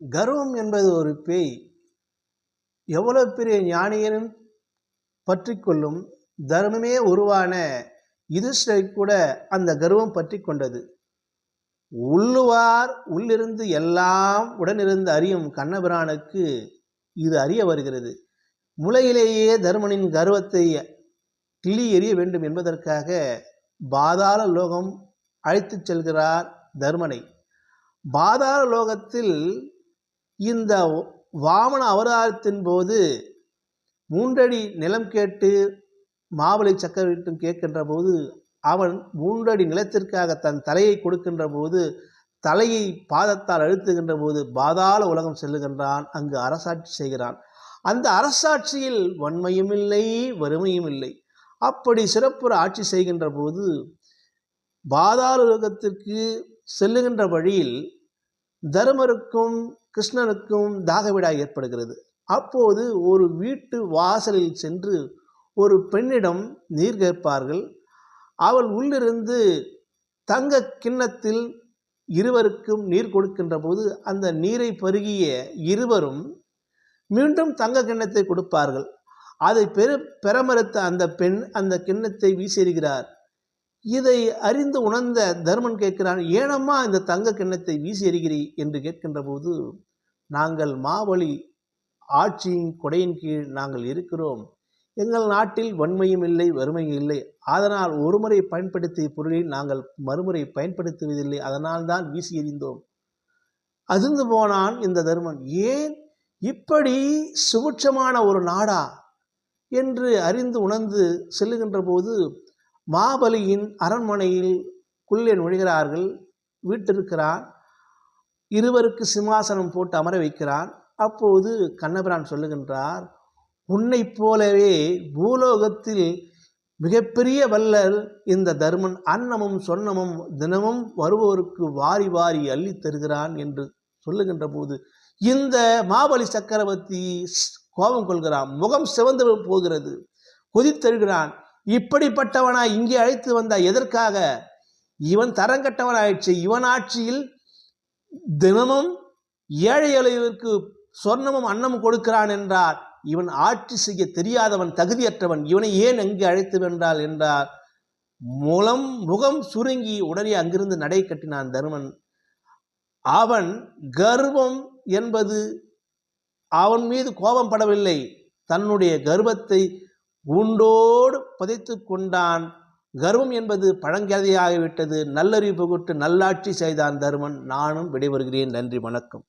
கர்வம் என்பது ஒரு பேய். எவ்வளவு பெரிய ஞானியனும் பற்றி கொள்ளும். தர்மமே உருவான யுதிஷ்டரை கூட அந்த கர்வம் பற்றி கொண்டது. உள்ளுவார் உள்ளிருந்து எல்லாம் உடனிருந்து அறியும் கண்ணபிரானுக்கு இது அறிய வருகிறது. முளையிலேயே தர்மனின் கர்வத்தை கிள்ளி எறிய வேண்டும் என்பதற்காக பாதாள லோகம் அழைத்துச் செல்கிறார் தர்மனை. பாதாள லோகத்தில் இந்த வாமன அவதாரத்தின் போது 3 அடி நிலம் கேட்டு மாபலி சக்கரவர்த்தியிடம் கேட்கின்ற போது அவன் 3 அடி நிலத்திற்காக தன் தலையை கொடுக்கின்ற போது தலையை பாதத்தால் அழுத்துகின்ற போது பாதாள உலகம் செல்லுகின்றான். அங்கு அரசாட்சி செய்கிறான். அந்த அரசாட்சியில் வன்மையும் இல்லை, வறுமையும் இல்லை. அப்படி சிறப்புற ஆட்சி செய்கின்ற போது பாதாள உலகத்திற்கு செல்லுகின்ற வழியில் தருமருக்கும் கிருஷ்ணனுக்கும் தாகவிடாய் ஏற்படுகிறது. அப்போது ஒரு வீட்டு வாசலில் சென்று ஒரு பெண்ணிடம் நீர் கேட்பார்கள். அவள் உள்ளிருந்து தங்க கிண்ணத்தில் இருவருக்கும் நீர் கொடுக்கின்ற போது அந்த நீரை பருகிய இருவரும் மீண்டும் தங்க கிண்ணத்தை கொடுப்பார்கள். அதை பெற மறுத்த அந்த பெண் அந்த கிண்ணத்தை வீசியிருக்கிறார். இதை அறிந்து உணர்ந்த தர்மன் கேட்கிறான், ஏனம்மா இந்த தங்க கிண்ணத்தை வீசி எறிகிறீ என்று கேட்கின்ற போது, நாங்கள் மாபலி ஆட்சியின் கொடையின் கீழ் நாங்கள் இருக்கிறோம். எங்கள் நாட்டில் வன்மையும் இல்லை, வறுமையும் இல்லை. அதனால் ஒருமுறை பயன்படுத்திய பொருளை நாங்கள் மறுமுறை பயன்படுத்துவதில்லை. அதனால் தான் வீசி எறிந்தோம். அதிர்ந்து போனான் இந்த தர்மன். ஏன் இப்படி சுபிட்சமான ஒரு நாடா என்று அறிந்து உணர்ந்து செல்லுகின்ற போது மாபலியின் அரண்மனையில் குள்ளே நுழைகிறார்கள். வீட்டிருக்கிறான். இருவருக்கு சிம்மாசனம் போட்டு அமர வைக்கிறான். அப்போது கண்ணபிரான் சொல்லுகின்றார், உன்னை போலவே பூலோகத்தில் மிகப்பெரிய வல்லல் இந்த தர்மன். அன்னமும் சொன்னமும் தினமும் வருவோருக்கு வாரி வாரி அள்ளி தருகிறான் என்று சொல்லுகின்ற போது இந்த மாபலி சக்கரவர்த்தி கோபம் கொள்கிறான். முகம் சிவந்து போகிறது. கொதித்தருகிறான். இப்படிப்பட்டவனா இங்கே அழைத்து வந்தா எதற்காக? இவன் தரங்கட்டவனாயிடுச்சு. இவன் ஆட்சியில் தினமும் ஏழை எளியவருக்கு சொர்ணமும் அன்னமும் கொடுக்கிறான் என்றார். இவன் ஆட்சி செய்ய தெரியாதவன், தகுதியற்றவன். இவனை ஏன் அங்கு அழைத்து வென்றால் என்றார். முகம் சுருங்கி உடனே அங்கிருந்து நடை கட்டினான் தருமன். அவன் கர்வம் என்பது அவன் மீது கோபம் படவில்லை. தன்னுடைய கர்வத்தை உண்டோடு புதைத்து கொண்டான். கர்வம் என்பது பழங்கதையாகிவிட்டது. நல்லறிவு புகுட்டு நல்லாட்சி செய்தான் தருமன். நானும் விடைபெறுகிறேன். நன்றி, வணக்கம்.